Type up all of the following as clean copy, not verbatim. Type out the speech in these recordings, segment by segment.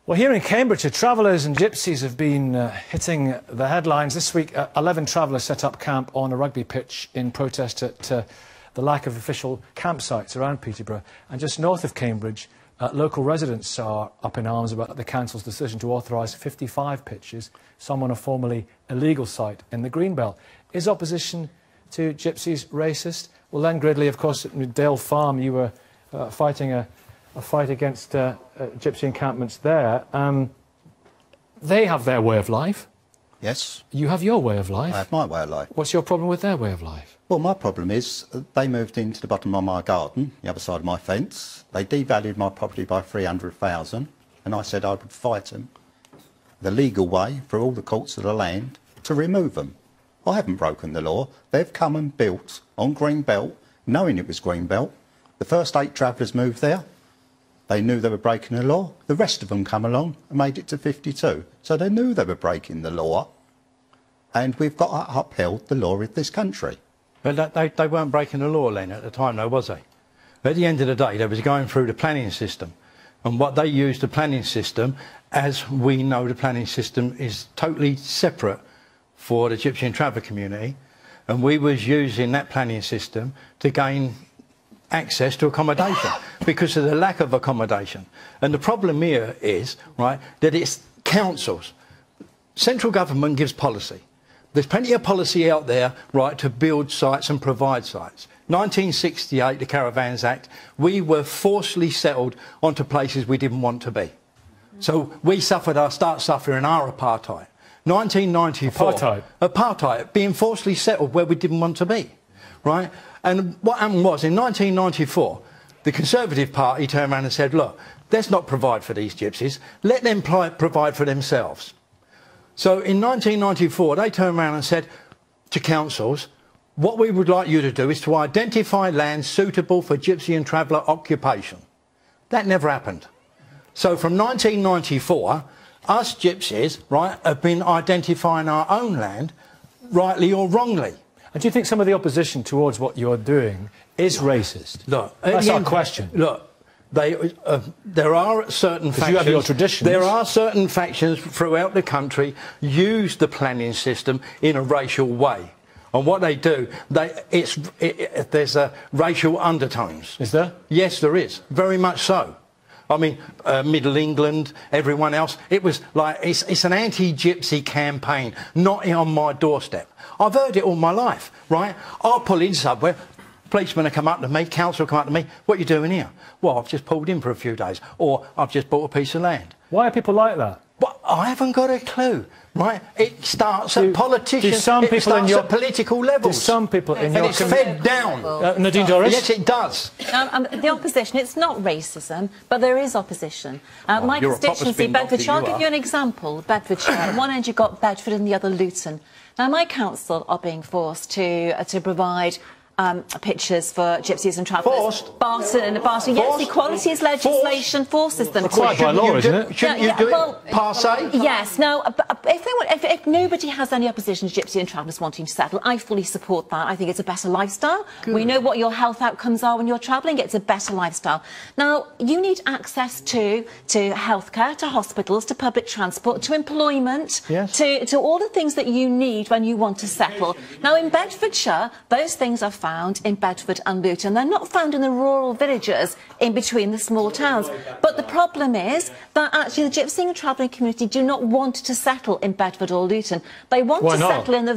Well, here in Cambridgeshire, travellers and gypsies have been hitting the headlines. This week, 11 travellers set up camp on a rugby pitch in protest at the lack of official campsites around Peterborough. And just north of Cambridge, local residents are up in arms about the council's decision to authorise 55 pitches, some on a formerly illegal site in the Greenbelt. Is opposition to gypsies racist? Well, then, Gridley, of course, at Dale Farm, you were fighting a fight against gypsy encampments there. They have their way of life. Yes. You have your way of life. I have my way of life. What's your problem with their way of life? Well, my problem is they moved into the bottom of my garden, the other side of my fence. They devalued my property by 300,000, and I said I would fight them the legal way through all the courts of the land to remove them. I haven't broken the law. They've come and built on Greenbelt, knowing it was Greenbelt. The first 8 travellers moved there. They knew they were breaking the law. The rest of them come along and made it to 52. So they knew they were breaking the law. And we've got to upheld the law of this country. But they weren't breaking the law, Len, at the time, though, was they? At the end of the day, they was going through the planning system. And what they used the planning system, as we know the planning system is totally separate for the Gypsy and Traveller community. And we was using that planning system to gain access to accommodation because of the lack of accommodation. And the problem here is, right, that it's councils. Central government gives policy. There's plenty of policy out there, right, to build sites and provide sites. 1968, the Caravans Act, we were forcibly settled onto places we didn't want to be. So we start suffering our apartheid. 1994, apartheid, being forcibly settled where we didn't want to be, right? And what happened was, in 1994, the Conservative Party turned around and said, look, let's not provide for these gypsies, let them provide for themselves. So in 1994, they turned around and said to councils, what we would like you to do is to identify land suitable for gypsy and traveller occupation. That never happened. So from 1994, us gypsies, right, have been identifying our own land, rightly or wrongly. And do you think some of the opposition towards what you're doing is racist? Look, that's our question. Look, there are certain factions. You have your traditions. There are certain factions throughout the country use the planning system in a racial way, and what they do, there's a racial undertones. Is there? Yes, there is. Very much so. I mean, Middle England, everyone else. It was like it's an anti-gypsy campaign, not on my doorstep. I've heard it all my life, right? I'll pull in somewhere, policemen will come up to me, council will come up to me, what are you doing here? Well, I've just pulled in for a few days, or I've just bought a piece of land. Why are people like that? Well, I haven't got a clue, right? It starts at politicians, it starts at political levels. Do some people in your... And it's fed down. Nadine, Dorries? Yes, it does. The opposition, it's not racism, but there is opposition. My constituency, Bedfordshire, I'll give you an example, Bedfordshire. On one end you've got Bedford and the other Luton. Now, my council are being forced to provide pictures for gypsies and travellers. Barton, yes, equalities legislation forces them to. Quite by law, isn't it? Shouldn't you do it par se? Yes. Now, if nobody has any opposition to gypsy and travellers wanting to settle, I fully support that. I think it's a better lifestyle. Good. We know what your health outcomes are when you're travelling. It's a better lifestyle. Now, you need access to healthcare, to hospitals, to public transport, to employment, yes, to all the things that you need when you want to settle. Now, in Bedfordshire, those things are found in Bedford and Luton. They're not found in the rural villages in between the small towns. But the problem is that actually the gypsy and travelling community do not want to settle in Bedford or Luton. They want to settle in the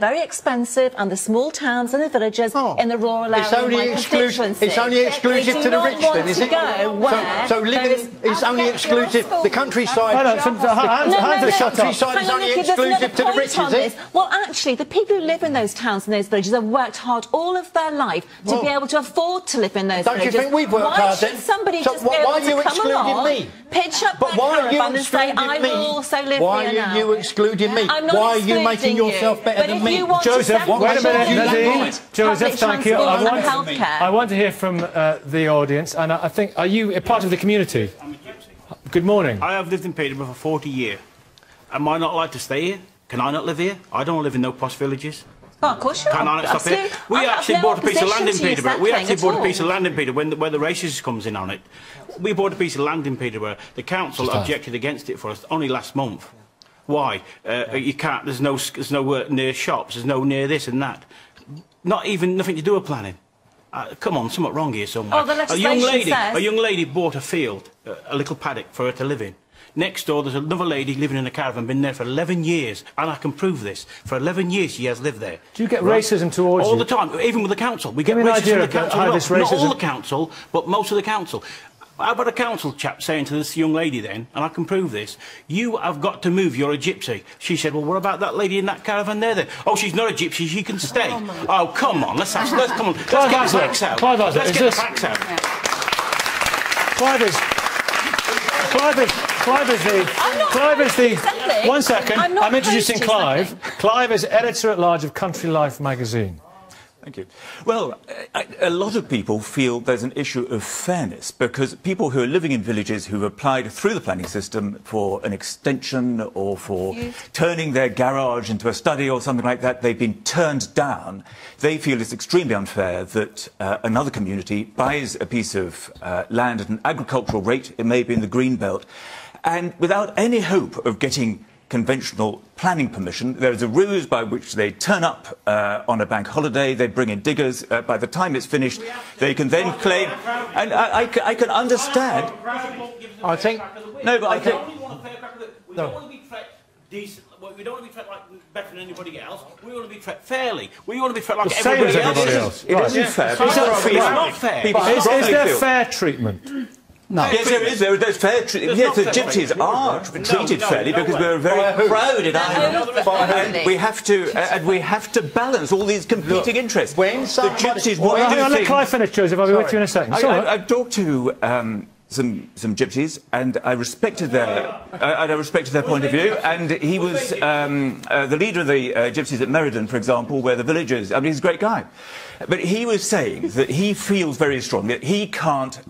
very expensive and the small towns and the villages in the rural area. It's only exclusive to the rich, then, is it? So living is only exclusive. The countryside. The countryside is only exclusive to the rich, is it? Well, actually, the people who live in those towns and those villages have worked hard all of their life to be able to afford to live in those villages. Don't you think we've worked hard then? Why should somebody just be able to come along, pitch up their caravan and say, I will also live here now? Why are you excluding me? Why are you making yourself better than me? Joseph, wait a minute, Nadine. Joseph, thank you. I want to hear from the audience, and I think, are you a part of the community? I'm a gypsy. Good morning. I have lived in Peterborough for 40 years. Am I not allowed to stay here? Can I not live here? I don't live in no posh villages. Oh, of course you Can I stop here? We actually bought a piece of land in Peterborough. We actually bought a piece of land in Peterborough where the races comes in on it. We bought a piece of land in Peterborough. The council objected against it for us only last month. Why? You can't. There's no near shops. There's no near this and that. Nothing to do with planning. Come on, something wrong here somewhere. Oh, the legislation says... A young lady bought a field, a little paddock for her to live in. Next door, there's another lady living in a caravan, been there for 11 years, and I can prove this. For 11 years, she has lived there. Do you get racism towards you? All the time, even with the council. We get racism with the council. Not all the council, but most of the council. I've had a council chap saying to this young lady then, and I can prove this, you have got to move, you're a gypsy. She said, well, what about that lady in that caravan there then? Oh, she's not a gypsy, she can stay. Oh, come on, let's get the facts out. Clive, let's get the facts out. Clive is the... One second, I'm introducing Clive. Clive is editor-at-large of Country Life magazine. Thank you. Well, a lot of people feel there's an issue of fairness because people who are living in villages who've applied through the planning system for an extension or for turning their garage into a study or something like that, they've been turned down. They feel it's extremely unfair that another community buys a piece of land at an agricultural rate, it may be in the green belt, and without any hope of getting conventional planning permission. There is a ruse by which they turn up on a bank holiday, they bring in diggers, by the time it's finished they can then claim, and I can understand. I think... No, but I think... We don't want to be treated decent, we don't want to be treated like better than anybody else, we want to be treated fairly, we want to be treated like everybody else. It isn't fair. It's not fair. Is there fair treatment? No. Yes, there is. There's fair treatment. Yes, the gypsies are treated fairly because we're very proud in Ireland, and we have to balance all these competing interests. When the gypsies want to do let Clive finish, Joseph. I'll be with you in a second. I've talked to some gypsies, and I respected their point of view. And he was the leader of the gypsies at Meriden, for example, where the villagers. I mean, he's a great guy. But he was saying that he feels very strongly that he can't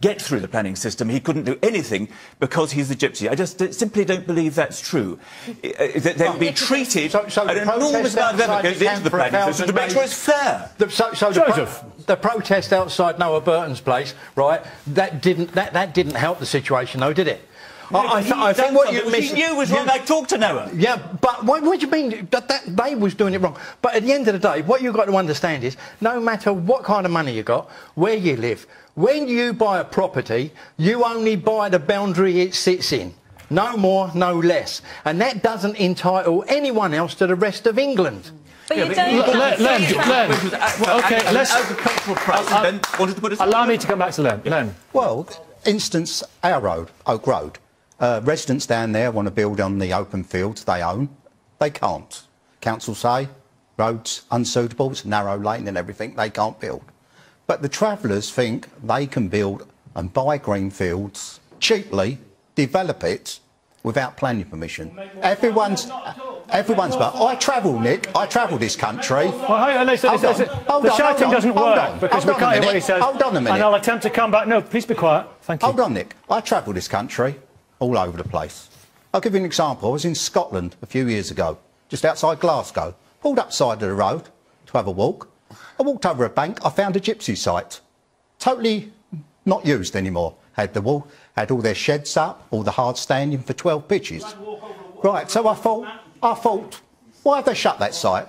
get through the planning system. He couldn't do anything because he's a gypsy. I just simply don't believe that's true. That they would be treated an enormous amount of effort goes into the planning system to make sure it's fair. The protest outside Noah Burton's place, right? That didn't help the situation, though, did it? I think what you missed... He knew was wrong. I talked to Noah. Yeah, but what do you mean? That they was doing it wrong. But at the end of the day, what you've got to understand is, no matter what kind of money you got, where you live, when you buy a property, you only buy the boundary it sits in. No more, no less. And that doesn't entitle anyone else to the rest of England. But you don't... Okay, let's... Allow me to come back to Len. Well, instance, our road, Oak Road. Residents down there want to build on the open fields they own. They can't. Council say, roads unsuitable, it's a narrow lane and everything, they can't build. But the travellers think they can build and buy green fields cheaply, develop it without planning permission. Everyone's but I travel, Nick. I travel this country. Well, the shouting doesn't work because we can't hear what he says. Hold on a minute. And I'll attempt to come back. No, please be quiet. Thank you. Hold on, Nick. I travel this country all over the place. I'll give you an example. I was in Scotland a few years ago, just outside Glasgow. Pulled up side of the road to have a walk. I walked over a bank. I found a gypsy site. Totally not used anymore. Had all their sheds up, all the hard standing for 12 pitches. Right, so I thought, why have they shut that site?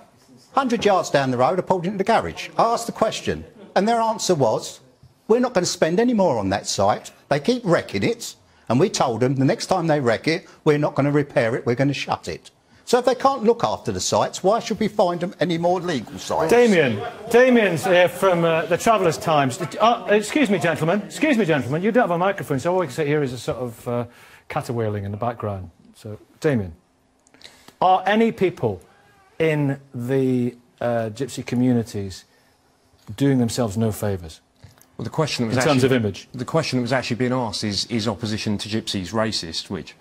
100 yards down the road, I pulled into the garage. I asked the question, and their answer was, we're not going to spend any more on that site. They keep wrecking it, and we told them the next time they wreck it, we're not going to repair it, we're going to shut it. So if they can't look after the sites, why should we find them any more legal sites? Damien's here from the Traveller's Times. Excuse me, gentlemen. You don't have a microphone, so all we can say here is a sort of caterwailing in the background. So, Damien, are any people in the gypsy communities doing themselves no favours? Well, the question that was in terms of image, the question that was actually being asked is opposition to gypsies racist, which,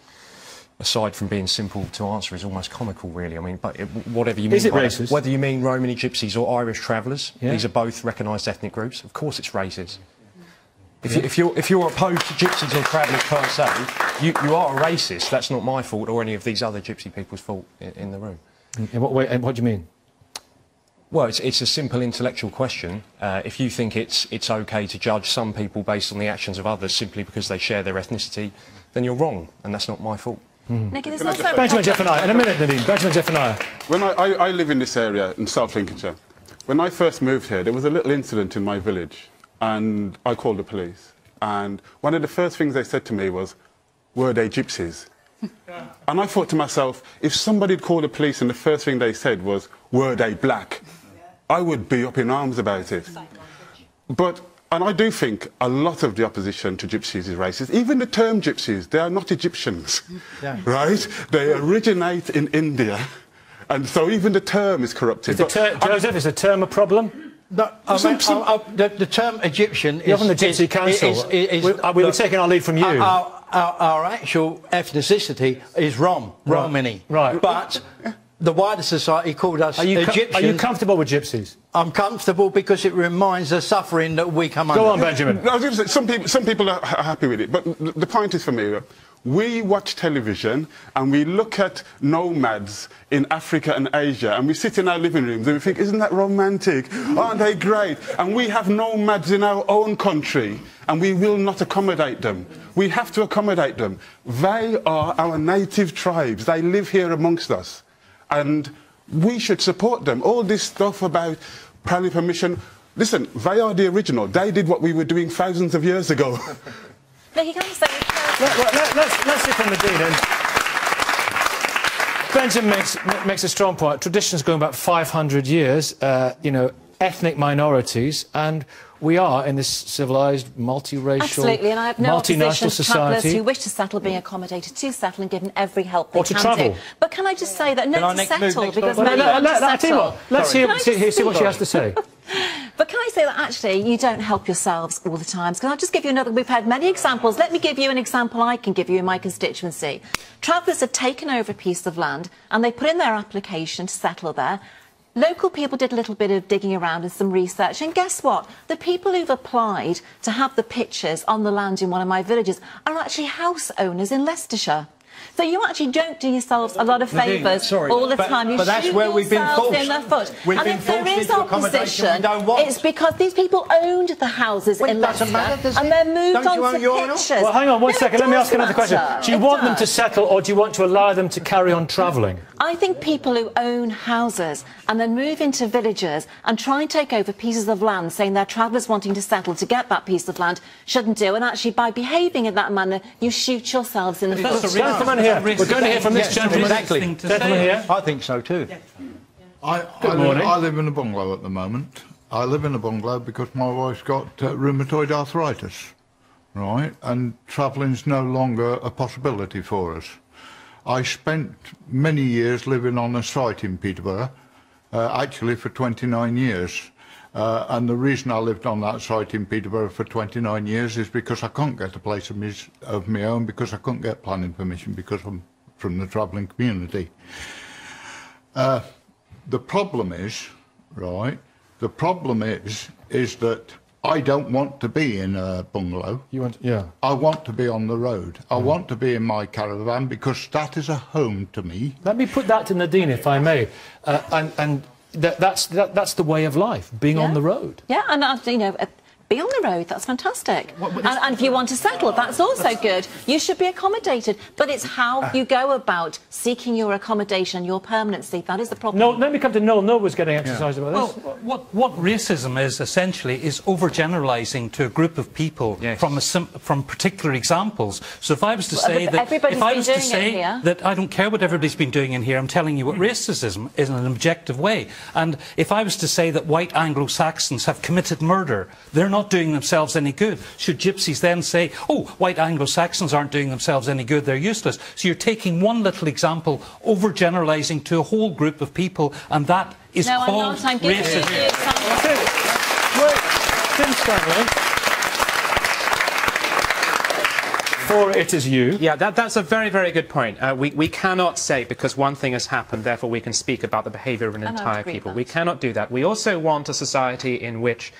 aside from being simple to answer, is almost comical, really. I mean, but whatever you mean, is it racist? Whether you mean Romany gypsies or Irish travellers, these are both recognised ethnic groups. Of course, it's racist. If you're opposed to gypsies or travellers per se, you are a racist. That's not my fault or any of these other gypsy people's fault in the room. In what way? And what do you mean? Well, it's a simple intellectual question. If you think it's OK to judge some people based on the actions of others simply because they share their ethnicity, then you're wrong, and that's not my fault. Nicky, there's also Benjamin, Jeff and I. In a minute, Nadine. Benjamin, Jeff and I. When I live in this area in South Lincolnshire. When I first moved here, there was a little incident in my village, and I called the police. And one of the first things they said to me was, "Were they gypsies?" And I thought to myself, if somebody had called the police and the first thing they said was, "Were they black?" I would be up in arms about it. And I do think a lot of the opposition to gypsies is racist. Even the term gypsies, they are not Egyptians, right? They originate in India. And so even the term is corrupted. Joseph, is the term a problem? No, the term Egyptian is... You're from the Gypsy Council. We were taking our lead from you. Our actual ethnicity is Romani. Right. But the wider society called us Egyptians. Are you comfortable with gypsies? I'm comfortable because it reminds the suffering that we come under. Go on, Benjamin. I was going to say, some people are happy with it, but the point is for me, we watch television and we look at nomads in Africa and Asia and we sit in our living rooms and we think, isn't that romantic? Aren't they great? And we have nomads in our own country and we will not accommodate them. We have to accommodate them. They are our native tribes. They live here amongst us. And we should support them. All this stuff about planning permission, listen, they are the original. They did what we were doing thousands of years ago. Nicky, can I say... Let's hear from Nadine. Benjamin makes a strong point. Traditions going back 500 years, you know, ethnic minorities, and we are in this civilised, multiracial, absolutely, and I have no multinational opposition to travellers society who wish to settle being accommodated to settle and given every help they or to can travel. do. But can I just say that no to settle because well, many want to settle. Let's see what she has to say. But can I say that actually you don't help yourselves all the time? Can I just give you another? We've had many examples. Let me give you an example I can give you in my constituency. Travellers have taken over a piece of land and they put in their application to settle there. Local people did a little bit of digging around and some research, and guess what? The people who've applied to have the pictures on the land in one of my villages are actually house owners in Leicestershire. So you actually don't do yourselves a lot of favours all the time. You shoot yourselves in the foot. And if there is opposition, it's because these people owned the houses in Leicester and then moved on to pictures. Well, hang on one second. Let me ask another question. Do you want them to settle or do you want to allow them to carry on travelling? I think people who own houses and then move into villages and try and take over pieces of land, saying they're travellers wanting to settle to get that piece of land, shouldn't do. And actually, by behaving in that manner, you shoot yourselves in the foot. Gentlemen here. We're going to hear from this gentleman. Exactly. Gentleman here. I think so too. Good morning. I live in a bungalow at the moment. I live in a bungalow because my wife's got rheumatoid arthritis, right? And travelling's no longer a possibility for us. I spent many years living on a site in Peterborough, actually for 29 years. And the reason I lived on that site in Peterborough for 29 years is because I couldn't get a place of my own, because I couldn't get planning permission because I'm from the travelling community. The problem is, right, the problem is that I don't want to be in a bungalow. You want, yeah. I want to be on the road. I want to be in my caravan because that is a home to me. Let me put that to Nadine, if I may. That's the way of life, being on the road. Yeah, and you know, be on the road. That's fantastic. And if you want to settle, that's also good. You should be accommodated, but it's how you go about seeking your accommodation, your permanency. That is the problem. No, let me come to Noel. Noel was getting exercised about this. Well, what racism is essentially is overgeneralising to a group of people from particular examples. So if I was to say that I don't care what everybody's been doing in here, I'm telling you what racism is in an objective way. And if I was to say that white Anglo-Saxons have committed murder, they're not doing themselves any good. Should gypsies then say, oh, white Anglo-Saxons aren't doing themselves any good, they're useless? So you're taking one little example, overgeneralising to a whole group of people, and that is called racism. Tim Stanley. For it is you. Yeah, that's a very, very good point. We cannot say because one thing has happened, therefore we can speak about the behaviour of an entire people. We cannot do that. We also want a society in which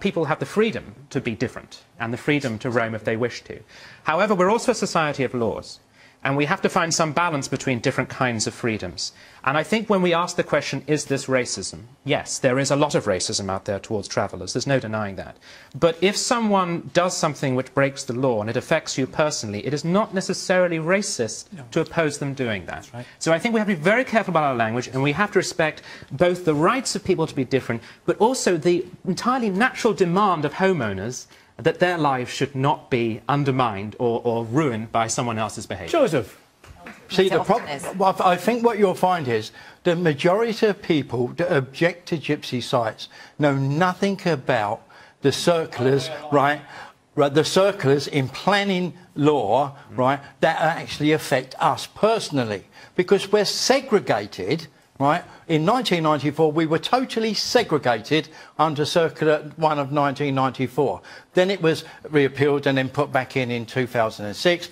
people have the freedom to be different and the freedom to roam if they wish to. However, we're also a society of laws. And we have to find some balance between different kinds of freedoms. And I think when we ask the question, is this racism? Yes, there is a lot of racism out there towards travellers. There's no denying that. But if someone does something which breaks the law and it affects you personally, it is not necessarily racist to oppose them doing that. Right. So I think we have to be very careful about our language, and we have to respect both the rights of people to be different, but also the entirely natural demand of homeowners that their lives should not be undermined or ruined by someone else's behaviour. Joseph. See, the problem, I think what you'll find is the majority of people that object to gypsy sites know nothing about the circulars, right? The circulars in planning law, right, that actually affect us personally, because we're segregated. Right? In 1994, we were totally segregated under Circular 1 of 1994. Then it was repealed and then put back in 2006.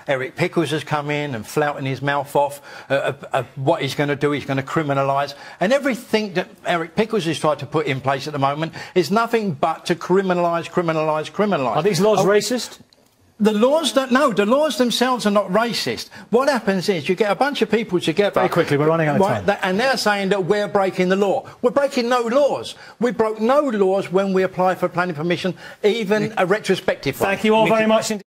Eric Pickles has come in and flouting his mouth off. What he's going to do, he's going to criminalise. And everything that Eric Pickles has tried to put in place at the moment is nothing but to criminalise. Are these laws racist? The laws the laws themselves are not racist. What happens is you get a bunch of people together. Very quickly, we're running out of time. And they're saying that we're breaking the law. We're breaking no laws. We broke no laws when we applied for planning permission, even a retrospective one. Thank you all very much indeed.